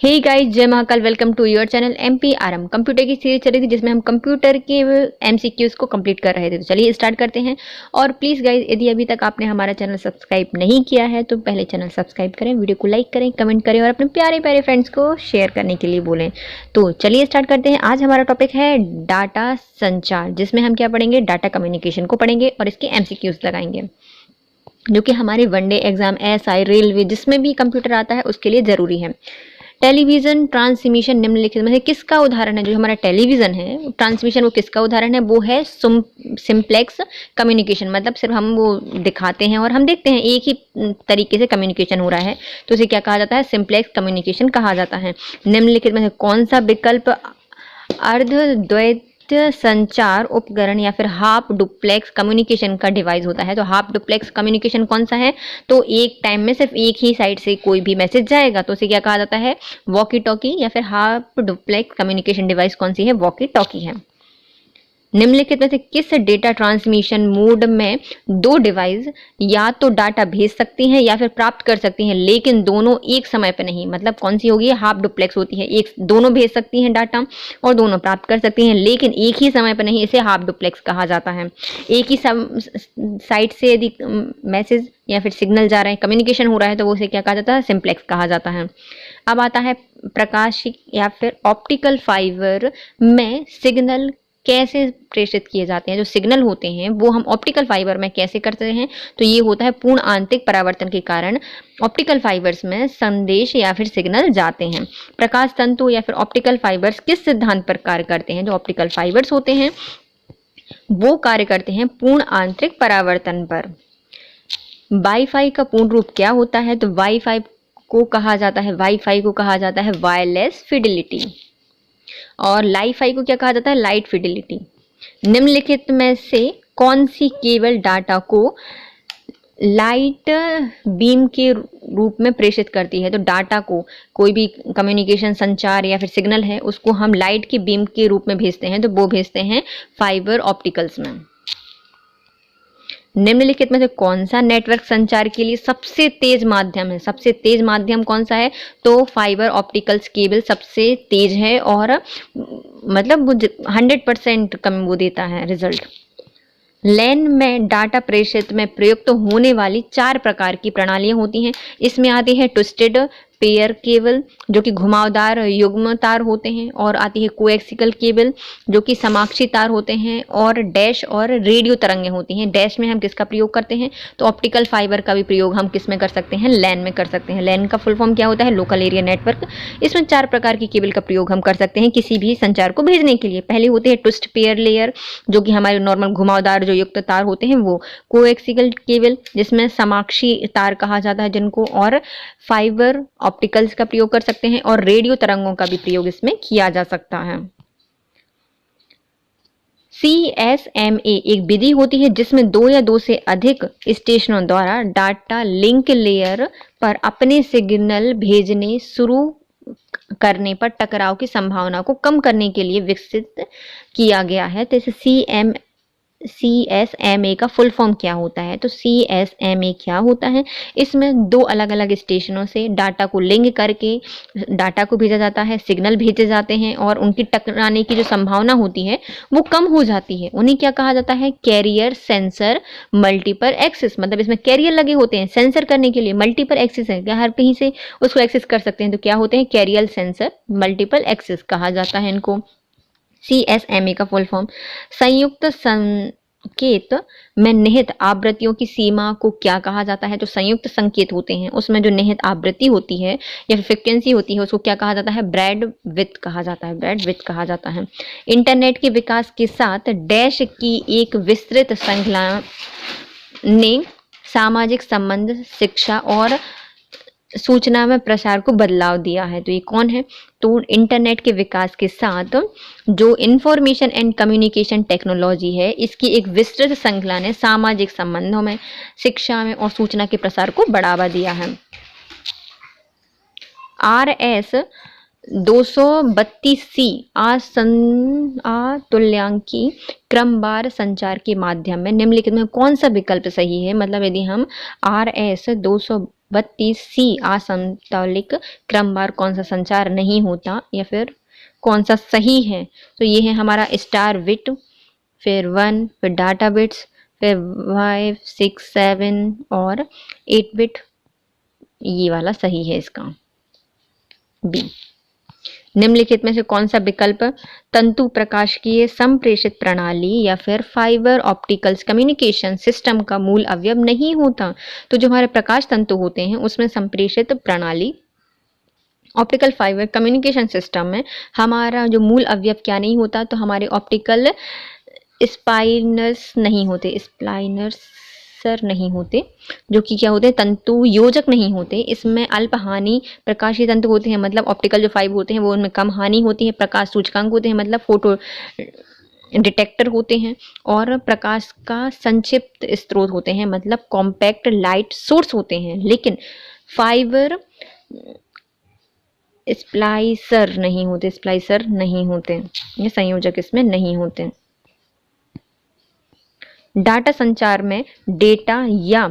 हे guys, जय Mahakal. Welcome to your channel MPRM। Computer की series चल रही थी जिसमें हम कंप्यूटर के MCQs को कंप्लीट कर रहे थे। तो चलिए स्टार्ट करते हैं। और प्लीज़ गाइस, यदि अभी तक आपने हमारा चैनल सब्सक्राइब नहीं किया है तो पहले चैनल सब्सक्राइब करें, वीडियो को लाइक करें, कमेंट करें और अपने प्यारे प्यारे फ्रेंड्स को शेयर करने के लिए बोलें। तो चलिए स्टार्ट करते हैं। आज हमारा टॉपिक है डाटा संचार, जिसमें हम क्या पढ़ेंगे, डाटा कम्युनिकेशन को पढ़ेंगे और इसके MCQs लगाएंगे, जो कि हमारे वनडे एग्जाम, SI, रेलवे, जिसमें भी कंप्यूटर आता है उसके लिए ज़रूरी है। टेलीविजन ट्रांसमिशन निम्नलिखित में से किसका उदाहरण है? जो हमारा टेलीविजन है ट्रांसमिशन, वो किसका उदाहरण है? वो है सिंप्लेक्स कम्युनिकेशन। मतलब सिर्फ हम वो दिखाते हैं और हम देखते हैं, एक ही तरीके से कम्युनिकेशन हो रहा है, तो उसे क्या कहा जाता है? सिंप्लेक्स कम्युनिकेशन कहा जाता है। निम्नलिखित में से कौन सा विकल्प अर्धद्वैत संचार उपकरण या फिर हाफ डुप्लेक्स कम्युनिकेशन का डिवाइस होता है? तो हाफ डुप्लेक्स कम्युनिकेशन कौन सा है? तो एक टाइम में सिर्फ एक ही साइड से कोई भी मैसेज जाएगा, तो उसे क्या कहा जाता है? Walkie talkie. या फिर हाफ डुप्लेक्स कम्युनिकेशन डिवाइस कौन सी है? वॉकी टॉकी है। निम्नलिखित में से किस डेटा ट्रांसमिशन मोड में दो डिवाइस या तो डाटा भेज सकती हैं या फिर प्राप्त कर सकती हैं, लेकिन दोनों एक समय पर नहीं? मतलब कौन सी होगी? हाफ डुप्लेक्स होती है। एक दोनों भेज सकती हैं डाटा और दोनों प्राप्त कर सकती हैं, लेकिन एक ही समय पर नहीं, इसे हाफ डुप्लेक्स कहा जाता है। एक ही साइट से यदि मैसेज या फिर सिग्नल जा रहे हैं, कम्युनिकेशन हो रहा है, तो वो उसे क्या कहा जाता है? सिंप्लेक्स कहा जाता है। अब आता है प्रकाशिक या फिर ऑप्टिकल फाइबर में सिग्नल कैसे प्रेषित किए जाते हैं? जो सिग्नल होते हैं वो हम ऑप्टिकल फाइबर में कैसे करते हैं? तो ये होता है पूर्ण आंतरिक परावर्तन के कारण ऑप्टिकल फाइबर्स में संदेश या फिर सिग्नल जाते हैं। प्रकाश तंतु या फिर ऑप्टिकल फाइबर्स किस सिद्धांत पर कार्य करते हैं? जो ऑप्टिकल फाइबर्स होते हैं वो कार्य करते हैं पूर्ण आंतरिक परावर्तन पर। वाईफाई का पूर्ण रूप क्या होता है? तो वाईफाई को कहा जाता है वायरलेस फिडिलिटी। और लाईफाई को क्या कहा जाता है? Light fidelity. निम्नलिखित में से कौन सी केबल डाटा को लाइट बीम के रूप में प्रेषित करती है? तो डाटा को, कोई भी कम्युनिकेशन, संचार या फिर सिग्नल है, उसको हम लाइट की बीम के रूप में भेजते हैं, तो वो भेजते हैं फाइबर ऑप्टिकल्स में। निम्नलिखित में से कौन सा नेटवर्क संचार के लिए सबसे तेज माध्यम है? सबसे तेज माध्यम कौन सा है? तो फाइबर ऑप्टिकल्स केबल सबसे तेज है और मतलब वो 100% कम वो देता है रिजल्ट। लैन में डाटा प्रेषित में प्रयुक्त होने वाली 4 प्रकार की प्रणालियां होती हैं। इसमें आती है ट्विस्टेड पेयर केबल, जो कि घुमावदार युग्म तार होते हैं, और आती है कोएक्सियल केबल, जो कि समाक्षी तार होते हैं, और डैश और रेडियो तरंगें होती हैं। डैश में हम किसका प्रयोग करते हैं? तो ऑप्टिकल फाइबर का भी प्रयोग हम किस में कर सकते हैं? लैन में कर सकते हैं। लैन का फुल फॉर्म क्या होता है? Local area network. इसमें 4 प्रकार की केबल का प्रयोग हम कर सकते हैं किसी भी संचार को भेजने के लिए। पहली होती है ट्विस्ट पेयर लेयर, जो कि हमारे नॉर्मल घुमावदार जो युक्त तार होते हैं वो। कोएक्सियल केबल, जिसमें समाक्षी तार कहा जाता है जिनको, और फाइबर ऑप्टिकल्स का प्रयोग कर सकते हैं, और रेडियो तरंगों का भी प्रयोग इसमें किया जा सकता है। CSMA एक विधि होती है जिसमें 2 या 2 से अधिक स्टेशनों द्वारा डाटा लिंक लेयर पर अपने सिग्नल भेजने शुरू करने पर टकराव की संभावना को कम करने के लिए विकसित किया गया है। तो इसे CSMA का फुल फॉर्म क्या होता है? तो CSMA क्या होता है? इसमें 2 अलग अलग स्टेशनों से डाटा को लिंक करके डाटा को भेजा जाता है, सिग्नल भेजे जाते हैं, और उनकी टकराने की जो संभावना होती है वो कम हो जाती है। उन्हें क्या कहा जाता है? Carrier sensor multiple access. मतलब इसमें कैरियर लगे होते हैं सेंसर करने के लिए, मल्टीपल एक्सेस है, क्या हर कहीं से उसको एक्सेस कर सकते हैं, तो क्या होते हैं? कैरियर सेंसर मल्टीपल एक्सेस कहा जाता है इनको। CSMA का फुल फॉर्म संयुक्त संकेत में निहित आवृत्तियों की सीमा को क्या कहा जाता है? जो संयुक्त संकेत होते हैं उसमें जो निहित आवृत्ति होती है या फिर फ्रिक्वेंसी होती है उसको क्या कहा जाता है? बैंडविड्थ कहा जाता है। बैंडविड्थ कहा जाता है। इंटरनेट के विकास के साथ डैश की एक विस्तृत श्रृंखला ने सामाजिक संबंध, शिक्षा और सूचना में प्रसार को बदलाव दिया है। तो ये कौन है? तो इंटरनेट के विकास के साथ जो इंफॉर्मेशन एंड कम्युनिकेशन टेक्नोलॉजी है, इसकी एक विस्तृत श्रृंखला ने सामाजिक संबंधों में, शिक्षा में और सूचना के प्रसार को बढ़ावा दिया है। RS 232C तुल्यांकी क्रमवार संचार के माध्यम में निम्नलिखित में कौन सा विकल्प सही है? मतलब यदि हम RS 32 सी असमतौलिक क्रमवार कौन सा संचार नहीं होता या फिर कौन सा सही है? तो ये है हमारा स्टार बिट, फिर 1, फिर डाटा बिट्स, फिर 5, 6, 7 और 8 बिट। ये वाला सही है इसका, बी। निम्नलिखित में से कौन सा विकल्प तंतु प्रकाशिकीय संप्रेषित प्रणाली या फिर फाइबर ऑप्टिकल्स कम्युनिकेशन सिस्टम का मूल अवयव नहीं होता? तो जो हमारे प्रकाश तंतु होते हैं उसमें संप्रेषित प्रणाली ऑप्टिकल फाइबर कम्युनिकेशन सिस्टम में हमारा जो मूल अवयव क्या नहीं होता? तो हमारे ऑप्टिकल स्पाइनर्स नहीं होते, स्प्लाइनर्स नहीं होते, जो कि क्या होते हैं? तंतु योजक नहीं होते। इसमें अल्प हानि प्रकाशीय तंतु होते हैं, मतलब ऑप्टिकल जो फाइबर होते हैं वो उनमें कम हानि होती है। प्रकाश सूचकांक होते हैं, मतलब फोटो डिटेक्टर होते हैं। और प्रकाश का संक्षिप्त स्रोत होते हैं, मतलब कॉम्पैक्ट लाइट सोर्स होते हैं। लेकिन फाइबर स्प्लाइसर नहीं होते, ये संयोजक इसमें नहीं होते। डाटा संचार में डेटा या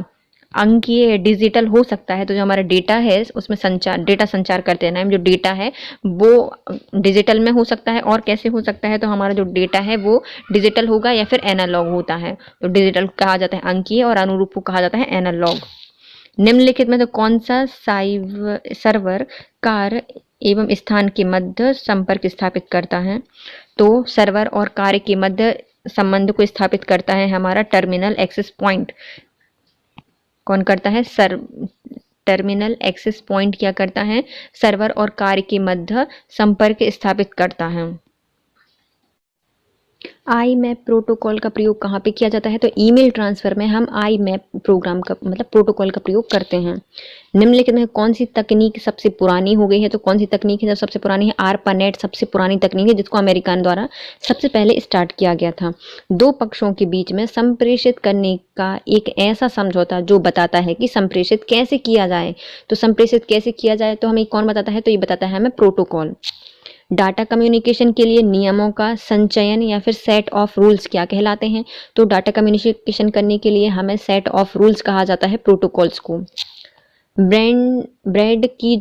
अंकीय डिजिटल हो सकता है। तो जो हमारा डेटा है उसमें डेटा संचार करते हैं ना, जो डेटा है वो डिजिटल में हो सकता है। और कैसे हो सकता है? तो हमारा जो डेटा है वो डिजिटल होगा या फिर एनालॉग होता है। तो डिजिटल कहा जाता है अंकीय और अनुरूप को कहा जाता है एनालॉग। निम्नलिखित में तो कौन सा सर्वर कार्य एवं स्थान के मध्य संपर्क स्थापित करता है? तो सर्वर और कार्य के मध्य संबंध को स्थापित करता है हमारा टर्मिनल एक्सेस पॉइंट। कौन करता है? टर्मिनल एक्सेस पॉइंट क्या करता है? सर्वर और कार्य के मध्य संपर्क स्थापित करता है। आई मैप प्रोटोकॉल का प्रयोग कहाँ पे किया जाता है? तो ईमेल ट्रांसफर में हम आई मैप प्रोग्राम का मतलब प्रोटोकॉल का प्रयोग करते हैं। निम्नलिखित में कौन सी तकनीक सबसे पुरानी हो गई है? तो कौन सी तकनीक है जो सबसे पुरानी है? आरपानेट सबसे पुरानी तकनीक है, जिसको अमेरिकन द्वारा सबसे पहले स्टार्ट किया गया था। दो पक्षों के बीच में संप्रेषित करने का एक ऐसा समझौता जो बताता है कि संप्रेषित कैसे किया जाए। तो संप्रेषित कैसे किया जाए तो हमें कौन बताता है? तो ये बताता है हमें प्रोटोकॉल। डाटा कम्युनिकेशन के लिए नियमों का संचयन या फिर सेट ऑफ रूल्स क्या कहलाते हैं? तो डाटा कम्युनिकेशन करने के लिए हमें सेट ऑफ रूल्स कहा जाता है प्रोटोकॉल्स को। ब्रांड की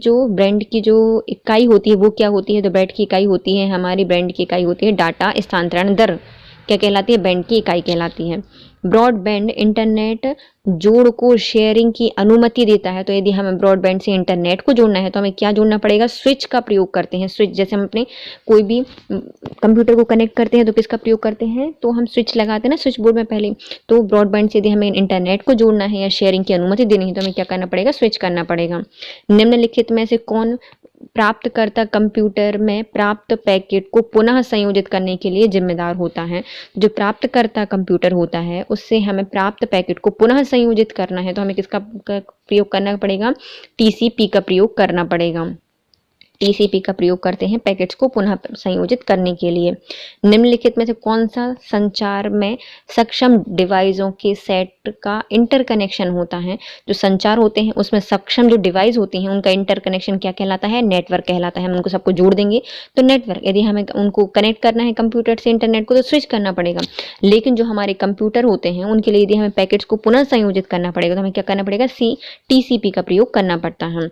जो इकाई होती है वो क्या होती है? तो ब्रांड की इकाई होती है हमारी ब्रांड की इकाई होती है डाटा स्थानांतरण दर, क्या कहलाती है? बैंड की इकाई कहलाती है। ब्रॉडबैंड इंटरनेट जोड़ को शेयरिंग की अनुमति देता है। तो यदि हमें ब्रॉडबैंड से इंटरनेट को जोड़ना है तो हमें क्या जोड़ना पड़ेगा? स्विच का प्रयोग करते हैं। स्विच, जैसे हम अपने कोई भी कंप्यूटर को कनेक्ट करते हैं तो किसका प्रयोग करते हैं? तो हम स्विच लगाते हैं ना स्विच बोर्ड में पहले। तो ब्रॉडबैंड से यदि हमें इंटरनेट को जोड़ना है या शेयरिंग की अनुमति देनी है तो हमें क्या करना पड़ेगा? स्विच करना पड़ेगा। निम्नलिखित में से कौन प्राप्तकर्ता कंप्यूटर में प्राप्त पैकेट को पुनः संयोजित करने के लिए जिम्मेदार होता है? जो प्राप्तकर्ता कंप्यूटर होता है उससे हमें प्राप्त पैकेट को पुनः संयोजित करना है तो हमें किसका प्रयोग करना पड़ेगा? टीसीपी का प्रयोग करना पड़ेगा। टीसीपी का प्रयोग करते हैं पैकेट्स को पुनः संयोजित करने के लिए। निम्नलिखित में से कौन सा संचार में सक्षम डिवाइसों के सेट का इंटरकनेक्शन होता है? जो संचार होते हैं उसमें सक्षम जो डिवाइस होती हैं उनका इंटरकनेक्शन क्या कहलाता है? नेटवर्क कहलाता है। हम उनको सबको जोड़ देंगे तो नेटवर्क। यदि हमें उनको कनेक्ट करना है कंप्यूटर से इंटरनेट को तो स्विच करना पड़ेगा। लेकिन जो हमारे कंप्यूटर होते हैं उनके लिए यदि हमें पैकेट्स को पुनः संयोजित करना पड़ेगा तो हमें क्या करना पड़ेगा? टीसीपी का प्रयोग करना पड़ता है।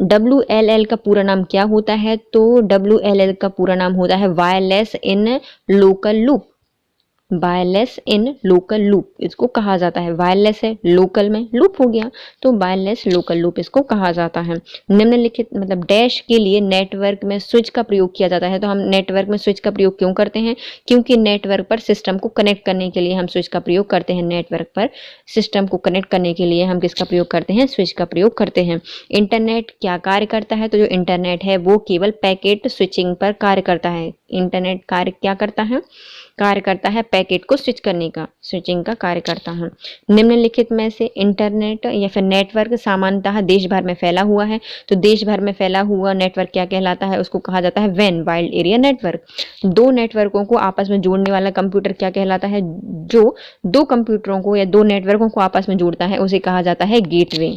WLL का पूरा नाम क्या होता है? तो WLL का पूरा नाम होता है wireless in local loop. Wireless in local loop इसको कहा जाता है। वायरलेस है, लोकल में लूप हो गया तो वायरलेस लोकल लूप इसको कहा जाता है। निम्नलिखित मतलब डैश के लिए नेटवर्क में स्विच का प्रयोग किया जाता है। तो हम नेटवर्क में स्विच का प्रयोग क्यों करते हैं? क्योंकि नेटवर्क पर सिस्टम को कनेक्ट करने के लिए हम स्विच का प्रयोग करते हैं। नेटवर्क पर सिस्टम को कनेक्ट करने के लिए हम किसका प्रयोग करते हैं? स्विच का प्रयोग करते हैं। इंटरनेट क्या कार्य करता है? तो जो इंटरनेट है वो केवल पैकेट स्विचिंग पर कार्य करता है। इंटरनेट कार्य क्या करता है? कार्य करता है पैकेट को स्विच करने का, स्विचिंग का कार्य करता है। निम्नलिखित में से इंटरनेट या फिर नेटवर्क सामान्यतः देश भर में फैला हुआ है। तो देश भर में फैला हुआ नेटवर्क क्या कहलाता है? उसको कहा जाता है वैन, वाइड एरिया नेटवर्क। दो नेटवर्कों को आपस में जोड़ने वाला कंप्यूटर क्या कहलाता है? जो दो कंप्यूटरों को या दो नेटवर्कों को आपस में जोड़ता है उसे कहा जाता है गेटवे।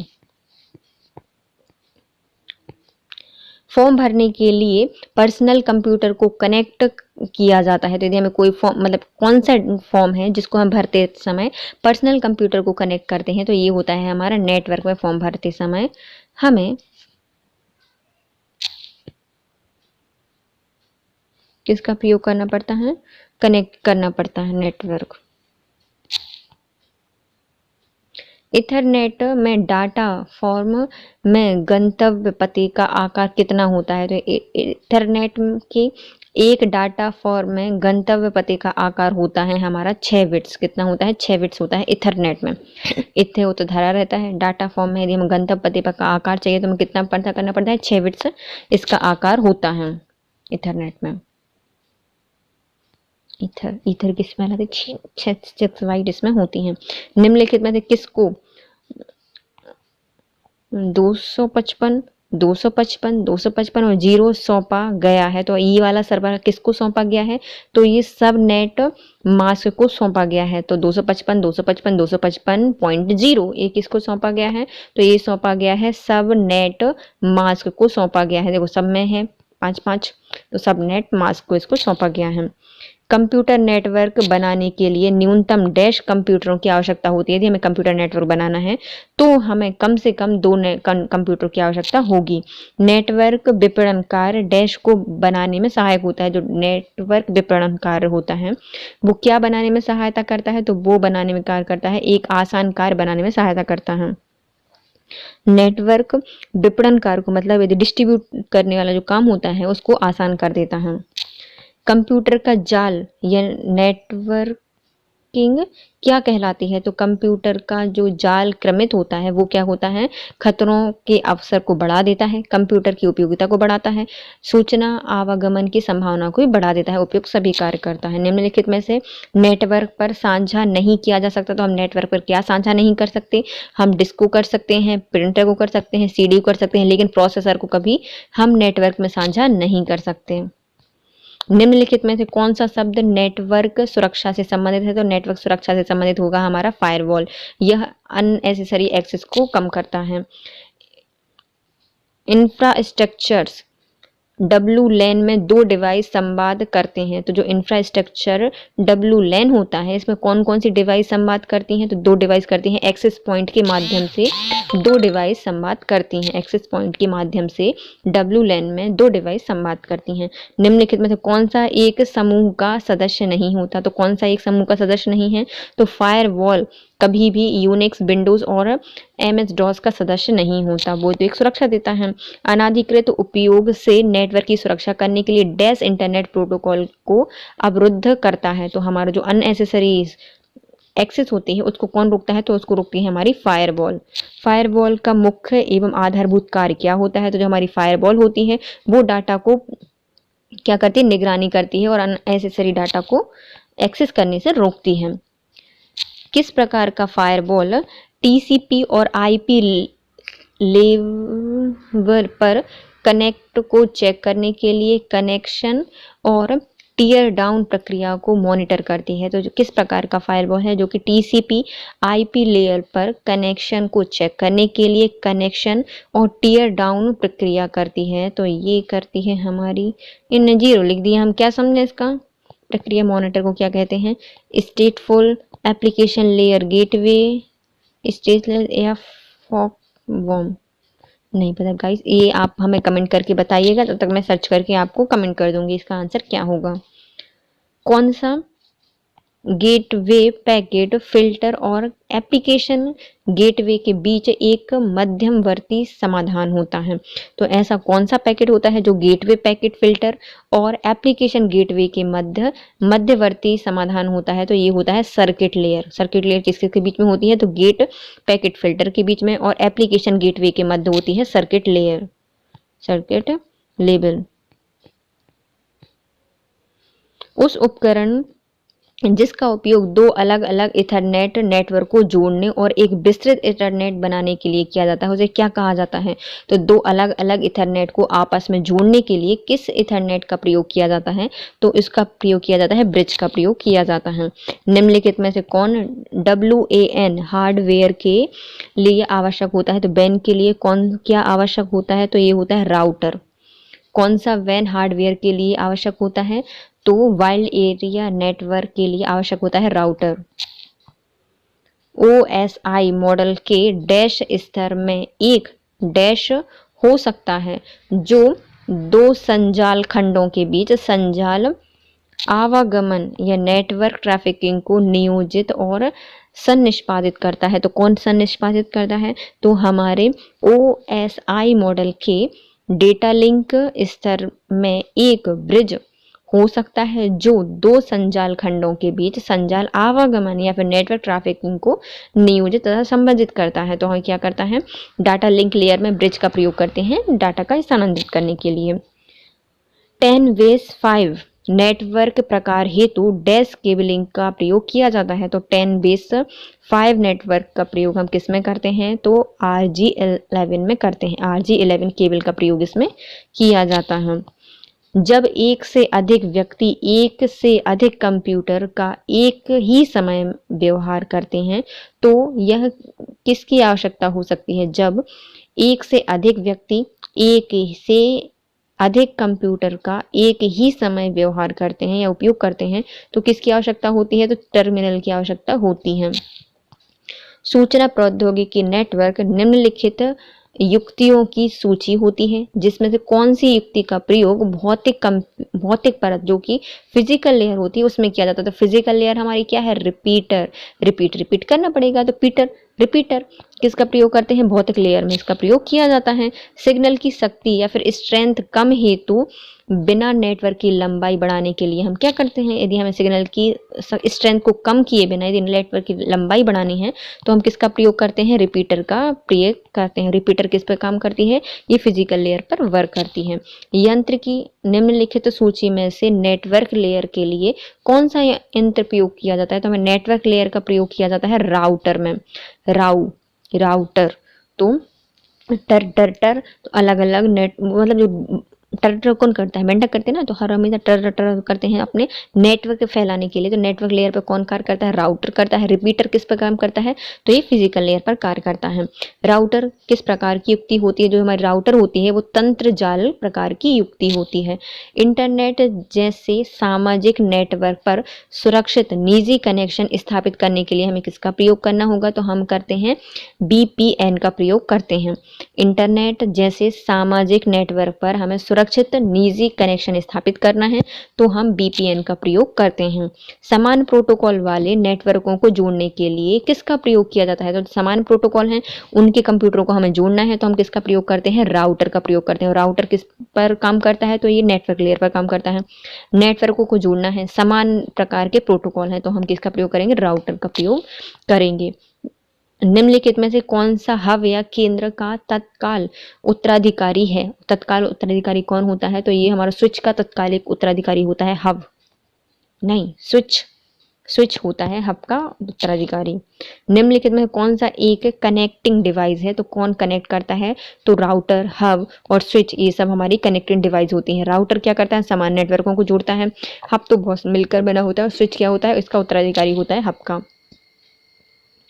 फॉर्म भरने के लिए पर्सनल कंप्यूटर को कनेक्ट किया जाता है। तो यदि हमें कोई फॉर्म, मतलब कौन सा फॉर्म है जिसको हम भरते समय पर्सनल कंप्यूटर को कनेक्ट करते हैं, तो ये होता है हमारा नेटवर्क में फॉर्म भरते समय हमें किसका प्रयोग करना पड़ता है, कनेक्ट करना पड़ता है नेटवर्क। इथरनेट में डाटा फॉर्म में गंतव्य पते का आकार कितना होता है? तो इथरनेट की एक डाटा फॉर्म में गंतव्य पते का आकार होता है हमारा 6 बिट्स। कितना होता है? 6 बिट्स होता है इथरनेट में। इथे वो तो धरा रहता है, डाटा फॉर्म में यदि हमें गंतव्य पते का आकार चाहिए तो हमें कितना पता करना पड़ता है? 6 बिट्स इसका आकार होता है इथरनेट में। ईथर की स्मेल आती है, 6 वाइट इसमें होती हैं। निम्नलिखित में से किसको 255 और 0 सौंपा गया है? तो ये वाला सर्वर किसको सौंपा गया है? तो ये सब नेट मास्क को सौंपा गया है। तो 255.0 ये किसको सौंपा गया है? तो ये सौंपा गया है सब नेट मास्क को सौंपा गया है। देखो सब में है 5-5, तो सब नेट मास्क को इसको सौंपा गया है। कंप्यूटर नेटवर्क बनाने के लिए न्यूनतम डैश कंप्यूटरों की आवश्यकता होती है। यदि हमें कंप्यूटर नेटवर्क बनाना है तो हमें कम से कम 2 कंप्यूटर की आवश्यकता होगी। नेटवर्क विपणन कार्य डैश को बनाने में सहायक होता है। जो नेटवर्क विपणन कार्य होता है वो क्या बनाने में सहायता करता है? तो वो बनाने में कार्य करता है, एक आसान कार्य बनाने में सहायता करता है। नेटवर्क विपणन कार्य को मतलब यदि डिस्ट्रीब्यूट करने वाला जो काम होता है उसको आसान कर देता है। कंप्यूटर का जाल या नेटवर्किंग क्या कहलाती है? तो कंप्यूटर का जो जाल क्रमित होता है वो क्या होता है? खतरों के अवसर को बढ़ा देता है, कंप्यूटर की उपयोगिता को बढ़ाता है, सूचना आवागमन की संभावना को भी बढ़ा देता है, उपयुक्त सभी कार्य करता है। निम्नलिखित में से नेटवर्क पर साझा नहीं किया जा सकता। तो हम नेटवर्क पर क्या साझा नहीं कर सकते? हम डिस्क को कर सकते हैं, प्रिंटर को कर सकते हैं, CD को कर सकते हैं, लेकिन प्रोसेसर को कभी हम नेटवर्क में साझा नहीं कर सकते। निम्नलिखित में से कौन सा शब्द नेटवर्क सुरक्षा से संबंधित है? तो नेटवर्क सुरक्षा से संबंधित होगा हमारा फायरवॉल। यह अननेसेसरी एक्सेस को कम करता है। इंफ्रास्ट्रक्चर्स WLAN में 2 डिवाइस संवाद करते हैं। तो जो इंफ्रास्ट्रक्चर WLAN होता है इसमें कौन कौन सी डिवाइस संवाद करती हैं? तो 2 डिवाइस करती हैं। एक्सेस पॉइंट के माध्यम से 2 डिवाइस संवाद करती हैं। एक्सेस पॉइंट के माध्यम से WLAN में 2 डिवाइस संवाद करती हैं। निम्नलिखित में से कौन सा एक समूह का सदस्य नहीं होता? तो कौन सा एक समूह का सदस्य नहीं है? तो फायरवॉल कभी भी यूनिक्स, विंडोज और MS-DOS का सदस्य नहीं होता, वो तो एक सुरक्षा देता है। अनाधिकृत उपयोग से नेटवर्क की सुरक्षा करने के लिए डैश इंटरनेट प्रोटोकॉल को अवरुद्ध करता है। तो हमारा जो अननेसेसरी एक्सेस होती है उसको कौन रोकता है? तो उसको रोकती है हमारी फायरवॉल। फायरवॉल का मुख्य एवं आधारभूत कार्य क्या होता है? तो जो हमारी फायरवॉल होती है वो डाटा को क्या करती है? निगरानी करती है और अननेसेसरी डाटा को एक्सेस करने से रोकती है। किस प्रकार का फायरवॉल TCP और IP लेवल पर कनेक्ट को चेक करने के लिए कनेक्शन और टीयर डाउन प्रक्रिया को मॉनिटर करती है? तो जो किस प्रकार का फायरवॉल है जो कि TCP IP लेयर पर कनेक्शन को चेक करने के लिए कनेक्शन और टीयर डाउन प्रक्रिया करती है? तो ये करती है हमारी, इन 0 लिख दिया। हम क्या समझे इसका? प्रक्रिया मॉनिटर को क्या कहते हैं? Stateful application layer gateway, state layer या फॉक वॉर्म, नहीं पता गाइस, ये आप हमें कमेंट करके बताइएगा, तब तक मैं सर्च करके आपको कमेंट कर दूंगी इसका आंसर क्या होगा। कौन सा गेटवे पैकेट फिल्टर और एप्लीकेशन गेटवे के बीच एक मध्यवर्ती समाधान होता है? तो ऐसा कौन सा पैकेट होता है जो गेटवे पैकेट फिल्टर और एप्लीकेशन गेटवे के मध्यवर्ती समाधान होता है? तो ये होता है सर्किट लेयर। सर्किट लेयर किसके बीच में होती है? तो गेट पैकेट फिल्टर के बीच में, और एप्लीकेशन गेटवे के मध्य होती है सर्किट लेयर, सर्किट लेवल। उस उपकरण जिसका उपयोग 2 अलग अलग इथरनेट नेटवर्क को जोड़ने और एक विस्तृत इंटरनेट बनाने के लिए किया जाता है, उसे क्या कहा जाता है? तो 2 अलग अलग इथरनेट को आपस में जोड़ने के लिए किस इथरनेट का प्रयोग किया जाता है? तो इसका प्रयोग किया जाता है ब्रिज का प्रयोग किया जाता है। निम्नलिखित में से कौन WAN हार्डवेयर के लिए आवश्यक होता है? तो WAN के लिए कौन क्या आवश्यक होता है? तो ये होता है राउटर। कौन सा वैन हार्डवेयर के लिए आवश्यक होता है? तो वाइल्ड एरिया नेटवर्क के लिए आवश्यक होता है राउटर। OSI मॉडल के डैश स्तर में एक डैश हो सकता है जो दो संजाल खंडों के बीच संजाल आवागमन या नेटवर्क ट्रैफिकिंग को नियोजित और संनिष्पादित करता है। तो कौन संनिष्पादित करता है? तो हमारे OSI मॉडल के डेटा लिंक स्तर में एक ब्रिज हो सकता है जो दो संजाल खंडों के बीच संजाल आवागमन या फिर नेटवर्क ट्रैफिकिंग को नियोजित तथा संबंधित करता है। तो हम क्या करता है, डाटा लिंक लेयर में ब्रिज का प्रयोग करते हैं डाटा का स्थानांतरित करने के लिए। 10base-5 नेटवर्क प्रकार हेतु डैश केबलिंग का प्रयोग किया जाता है। तो 10base-5 नेटवर्क का प्रयोग हम किस में करते हैं? तो RG11 में करते हैं। RG11 केबल का प्रयोग इसमें किया जाता है। जब एक से अधिक व्यक्ति एक से अधिक कंप्यूटर का एक ही समय व्यवहार करते हैं तो यह किसकी आवश्यकता हो सकती है? जब एक से अधिक व्यक्ति एक से अधिक कंप्यूटर का एक ही समय व्यवहार करते हैं या उपयोग करते हैं तो किसकी आवश्यकता होती है? तो टर्मिनल की आवश्यकता होती है। सूचना प्रौद्योगिकी नेटवर्क निम्नलिखित युक्तियों की सूची होती है जिसमें से कौन सी युक्ति का प्रयोग भौतिक परत जो कि फिजिकल लेयर होती है उसमें किया जाता है। तो फिजिकल लेयर हमारी क्या है? रिपीटर। रिपीट करना पड़ेगा। तो रिपीटर किसका प्रयोग करते हैं? भौतिक लेयर में इसका प्रयोग किया जाता है। सिग्नल की शक्ति या फिर स्ट्रेंथ कम हेतु बिना नेटवर्क की लंबाई बढ़ाने के लिए हम क्या करते हैं? यदि हमें सिग्नल की स्ट्रेंथ को कम किए बिना यदि नेटवर्क की लंबाई बढ़ानी है तो हम किसका प्रयोग करते हैं? रिपीटर का प्रयोग करते हैं। रिपीटर किस पर काम करती है? ये फिजिकल लेयर पर वर्क करती है। यंत्र की निम्नलिखित सूची में से नेटवर्क लेयर के लिए कौन सा यंत्र प्रयोग किया जाता है? तो हमें नेटवर्क लेयर का प्रयोग किया जाता है राउटर में। राउटर तो टर तो अलग अलग नेट मतलब जो टर कौन करता है? मेंढक करते हैं ना। तो हर हमेशा टर करते हैं अपने नेटवर्क फैलाने के लिए। तो नेटवर्क लेयर पर कौन कार्य करता है? राउटर करता है। रिपीटर किस पर काम करता है? तो ये फिजिकल लेयर पर कार्य करता है। राउटर किस प्रकार की युक्ति होती है? जो हमारी राउटर होती है वो तंत्र जाल प्रकार की युक्ति होती है। इंटरनेट जैसे सामाजिक नेटवर्क पर सुरक्षित निजी कनेक्शन स्थापित करने के लिए हमें किसका प्रयोग करना होगा? तो हम करते हैं VPN का प्रयोग करते हैं। इंटरनेट जैसे सामाजिक नेटवर्क पर हमें सुरक्षित निजी कनेक्शन स्थापित करना है तो हम VPN का प्रयोग करते हैं। समान प्रोटोकॉल वाले नेटवर्कों को जोड़ने के लिए किसका प्रयोग किया जाता है? तो समान प्रोटोकॉल हैं उनके कंप्यूटरों को हमें जोड़ना है तो हम किसका प्रयोग करते हैं? राउटर का प्रयोग करते हैं। राउटर किस पर काम करता है? तो ये नेटवर्क लेयर पर काम करता है। नेटवर्कों को जोड़ना है, समान प्रकार के प्रोटोकॉल हैं तो हम किसका प्रयोग करेंगे? राउटर का प्रयोग करेंगे। निम्नलिखित में से कौन सा हब या केंद्र का तत्काल उत्तराधिकारी है? तत्काल उत्तराधिकारी कौन होता है? तो ये हमारा स्विच का तत्कालिक उत्तराधिकारी होता है। हब नहीं, स्विच होता है हब का उत्तराधिकारी। निम्नलिखित में कौन सा एक कनेक्टिंग डिवाइस है? तो कौन कनेक्ट करता है? तो राउटर, हब और स्विच ये सब हमारी कनेक्टिंग डिवाइस होती हैं। राउटर क्या करता है? समान नेटवर्कों को जोड़ता है। हब तो बहुत मिलकर बना होता है। स्विच क्या होता है? इसका उत्तराधिकारी होता है हब का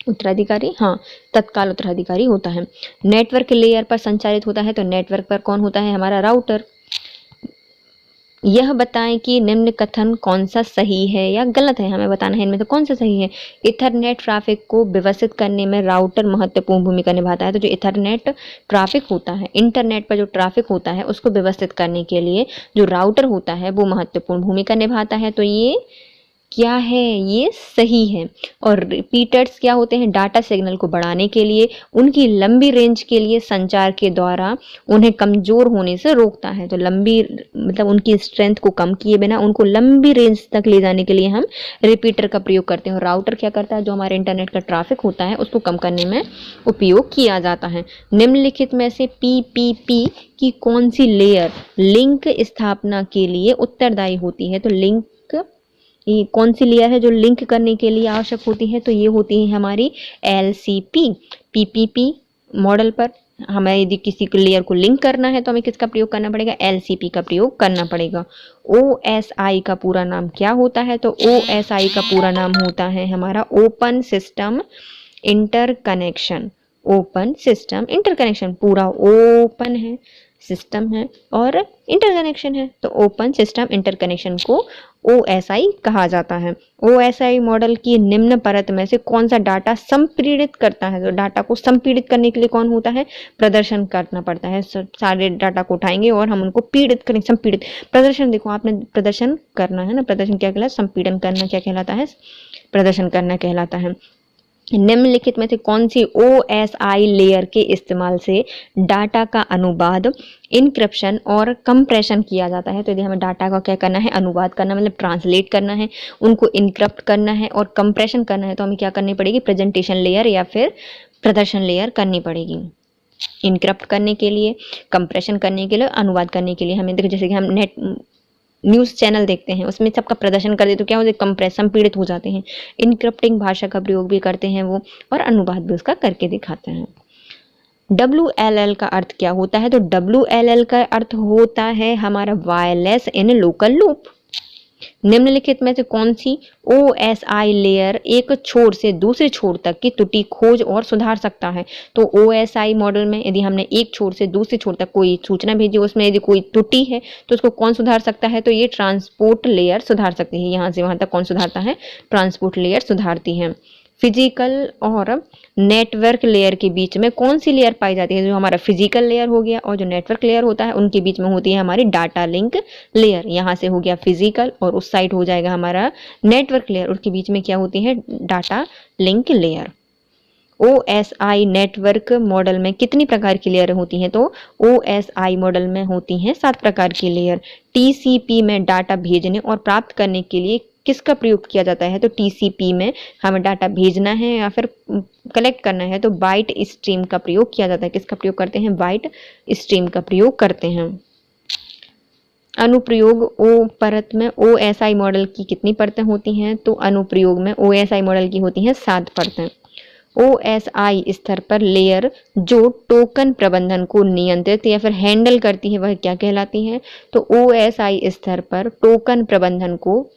उत्तराधिकारी, हाँ तत्काल उत्तराधिकारी होता है। नेटवर्क लेयर पर संचालित होता है तो नेटवर्क पर कौन होता है? हमारा राउटर। यह बताएं कि निम्न कथन कौन सा सही है या गलत है, हमें बताना है इनमें से कौन सा सही है। इथरनेट ट्रैफिक को व्यवस्थित करने में राउटर महत्वपूर्ण भूमिका निभाता है। तो जो इथरनेट ट्रैफिक होता है, इंटरनेट पर जो ट्रैफिक होता है उसको व्यवस्थित करने के लिए जो राउटर होता है वो महत्वपूर्ण भूमिका निभाता है। तो ये क्या है? ये सही है। और रिपीटर्स क्या होते हैं? डाटा सिग्नल को बढ़ाने के लिए, उनकी लंबी रेंज के लिए संचार के द्वारा उन्हें कमजोर होने से रोकता है। तो लंबी मतलब उनकी स्ट्रेंथ को कम किए बिना उनको लंबी रेंज तक ले जाने के लिए हम रिपीटर का प्रयोग करते हैं। और राउटर क्या करता है? जो हमारे इंटरनेट का ट्रैफिक होता है उसको कम करने में उपयोग किया जाता है। निम्नलिखित में से PPP की कौन सी लेयर लिंक स्थापना के लिए उत्तरदायी होती है? तो लिंक ये कौन सी लेयर है जो लिंक करने के लिए आवश्यक होती है? तो ये होती है हमारी LCP। PPP मॉडल पर हमें यदि किसी लेयर को लिंक करना है तो हमें किसका प्रयोग करना पड़ेगा? LCP का प्रयोग करना पड़ेगा। OSI का पूरा नाम क्या होता है? तो OSI का पूरा नाम होता है हमारा open system interconnection. Open system interconnection पूरा ओपन है, सिस्टम है और इंटरकनेक्शन है। तो ओपन सिस्टम इंटरकनेक्शन को OSI कहा जाता है। OSI मॉडल की निम्न परत में से कौन सा डाटा संपीड़ित करता है? तो डाटा को संपीड़ित करने के लिए कौन होता है? प्रदर्शन करना पड़ता है। सारे डाटा को उठाएंगे और हम उनको पीड़ित करेंगे। संपीड़ित प्रदर्शन, देखो आपने प्रदर्शन करना है ना, प्रदर्शन क्या कहलाता है? संपीड़न करना क्या कहलाता है? प्रदर्शन करना कहलाता है। निम्नलिखित में से कौन सी OSI लेयर के इस्तेमाल से डाटा का अनुवाद, इनक्रिप्शन और कंप्रेशन किया जाता है? तो यदि हमें डाटा का क्या करना है? अनुवाद करना, मतलब ट्रांसलेट करना है, उनको इनक्रिप्ट करना है और कंप्रेशन करना है, तो हमें क्या करनी पड़ेगी? प्रेजेंटेशन लेयर या फिर प्रदर्शन लेयर करनी पड़ेगी। इनक्रिप्ट करने के लिए, कंप्रेशन करने के लिए, अनुवाद करने के लिए हमें देखो, जैसे कि हम नेट न्यूज़ चैनल देखते हैं, उसमें सबका प्रदर्शन कर दे तो क्या होता है? कंप्रेस, संपीड़ित हो जाते हैं। इनक्रिप्टिंग भाषा का प्रयोग भी करते हैं वो, और अनुवाद भी उसका करके दिखाते हैं। WLL का अर्थ क्या होता है? तो WLL का अर्थ होता है हमारा वायरलेस इन लोकल लूप। निम्नलिखित में से कौन सी OSI लेयर एक छोर से दूसरे छोर तक की त्रुटि खोज और सुधार सकता है? तो OSI मॉडल में यदि हमने एक छोर से दूसरे छोर तक कोई सूचना भेजी, उसमें यदि कोई त्रुटि है तो उसको कौन सुधार सकता है? तो ये ट्रांसपोर्ट लेयर सुधार सकती है। यहाँ से वहां तक कौन सुधारता है? ट्रांसपोर्ट लेयर सुधारती है। फिजिकल और नेटवर्क लेयर के बीच में कौन सी लेयर पाई जाती है? जो हमारा फिजिकल लेयर हो गया और जो नेटवर्क लेयर होता है, उनके बीच में होती है हमारी डाटा लिंक लेयर। यहाँ से हो गया फिजिकल और उस साइड हो जाएगा हमारा नेटवर्क लेयर, उसके बीच में क्या होती है? Data link layer. OSI network model में कितनी प्रकार की लेयर होती हैं? तो OSI मॉडल में होती हैं 7 प्रकार की लेयर। TCP में डाटा भेजने और प्राप्त करने के लिए किसका प्रयोग किया जाता है? तो TCP में हमें डाटा भेजना है या फिर कलेक्ट करना है तो बाइट स्ट्रीम का प्रयोग किया जाता है। किसका प्रयोग करते हैं? बाइट स्ट्रीम का प्रयोग करते हैं। अनुप्रयोग O परत में OSI मॉडल की कितनी परतें होती हैं? तो अनुप्रयोग में OSI मॉडल की होती हैं 7 परतें। OSI स्तर पर लेयर जो टोकन प्रबंधन को नियंत्रित या फिर हैंडल करती है वह क्या कहलाती है? तो OSI स्तर पर टोकन प्रबंधन को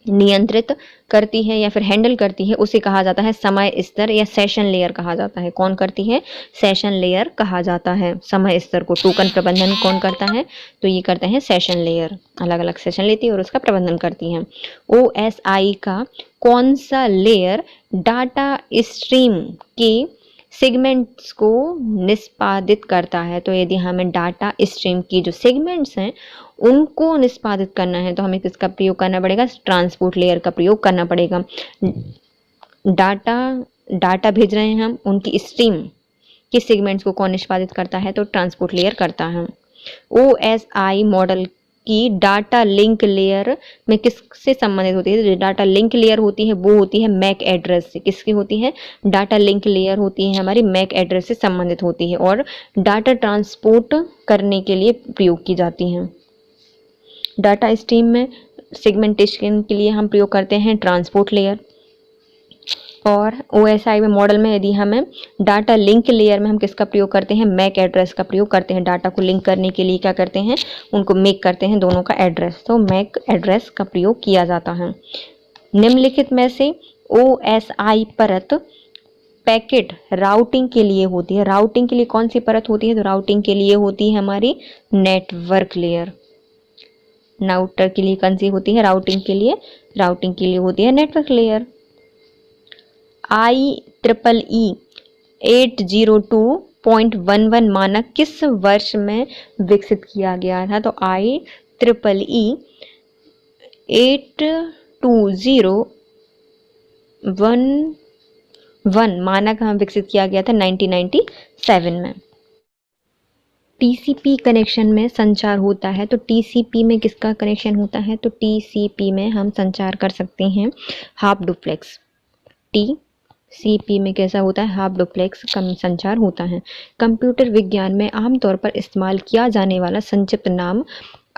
नियंत्रित करती है या फिर हैंडल करती है, उसे कहा जाता है समय स्तर या सेशन लेयर कहा जाता है। कौन करती है? सेशन लेयर कहा जाता है। समय स्तर को टोकन प्रबंधन कौन करता है? तो ये करते हैं सेशन लेयर, अलग अलग सेशन लेती है और उसका प्रबंधन करती है। OSI का कौन सा लेयर डाटा स्ट्रीम के सेगमेंट्स को निष्पादित करता है? तो यदि हमें डाटा स्ट्रीम की जो सेगमेंट्स हैं उनको निष्पादित करना है तो हमें किसका प्रयोग करना पड़ेगा? ट्रांसपोर्ट लेयर का प्रयोग करना पड़ेगा। डाटा भेज रहे हैं हम, उनकी स्ट्रीम के सेगमेंट्स को कौन निष्पादित करता है? तो ट्रांसपोर्ट लेयर करता है। OSI मॉडल की डाटा लिंक लेयर में किससे संबंधित होती है? जो डाटा लिंक लेयर होती है वो होती है मैक एड्रेस से। किसकी होती है? डाटा लिंक लेयर होती है हमारी मैक एड्रेस से संबंधित होती है और डाटा ट्रांसपोर्ट करने के लिए प्रयोग की जाती है। डाटा स्ट्रीम में सेगमेंटेशन के लिए हम प्रयोग करते हैं ट्रांसपोर्ट लेयर, और OSI में मॉडल में यदि हमें डाटा लिंक लेयर में हम किसका प्रयोग करते हैं? मैक एड्रेस का प्रयोग करते हैं। डाटा को लिंक करने के लिए क्या करते हैं? उनको मेक करते हैं दोनों का एड्रेस, तो मैक एड्रेस का प्रयोग किया जाता है। निम्नलिखित में से OSI परत पैकेट राउटिंग के लिए होती है। राउटिंग के लिए कौन सी परत होती है? तो राउटिंग के लिए होती है हमारी नेटवर्क लेयर। राउटर के लिए कौन सी होती है? राउटिंग के लिए होती है नेटवर्क लेयर। IEEE 802.11 मानक किस वर्ष में विकसित किया गया था? तो IEEE 82011 मानक हम विकसित किया गया था 1997 में। TCP कनेक्शन में संचार होता है तो TCP में किसका कनेक्शन होता है? तो TCP में हम संचार कर सकते हैं हाफ डुप्लेक्स। TCP में कैसा होता है? हाफ डुप्लेक्स संचार होता है। कंप्यूटर विज्ञान में आमतौर पर इस्तेमाल किया जाने वाला संक्षिप्त नाम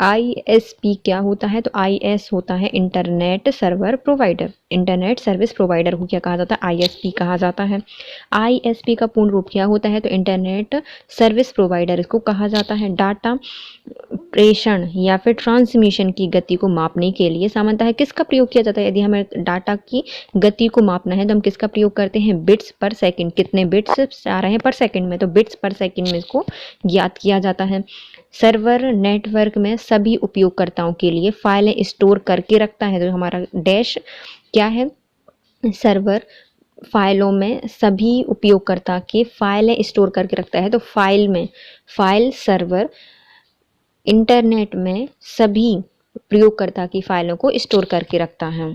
ISP क्या होता है? तो IS होता है internet server provider. Internet service provider को क्या कहा जाता है? ISP कहा जाता है। ISP का पूर्ण रूप क्या होता है? तो इंटरनेट सर्विस प्रोवाइडर इसको कहा जाता है। डाटा प्रेषण या फिर ट्रांसमिशन की गति को मापने के लिए सामान्यतः किसका प्रयोग किया जाता है? यदि हमें डाटा की गति को मापना है तो हम किसका प्रयोग करते हैं? बिट्स पर सेकंड। कितने बिट्स आ रहे हैं पर सेकंड में, तो बिट्स पर सेकंड में इसको ज्ञात किया जाता है। सर्वर नेटवर्क में सभी उपयोगकर्ताओं के लिए फाइलें स्टोर करके रखता है, तो हमारा डैश क्या है? सर्वर फाइलों में सभी उपयोगकर्ता की फाइलें स्टोर करके रखता है, तो फाइल सर्वर इंटरनेट में सभी प्रयोगकर्ता की फाइलों को स्टोर करके रखता है।